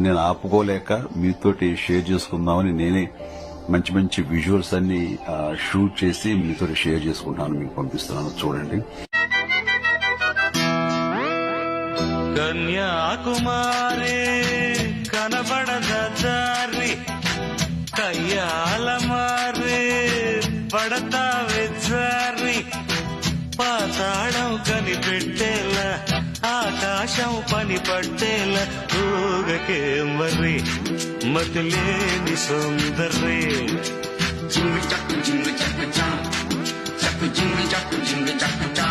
నేను ఆపుకోలేక మీతోటి షేర్ చేసుకుందామని నేనే మంచి మంచి విజువల్స్ అన్ని షూట్ చేసి మీతో షేర్ చేసుకుంటాను, మీకు పంపిస్తున్నాను. చూడండి. కన్యాకుమారి కనబడద దారి కయ్యాల మారి పడతావే జారి పాతాళం కనిపెట్టేలా ఆకాశం పని పట్టేలా ఊగకే మరి మతిలేని సుందరి జింగు చక్కు జింగు చక్కు చా చక్కు జింగు చక్కు జింగు చక్కు చా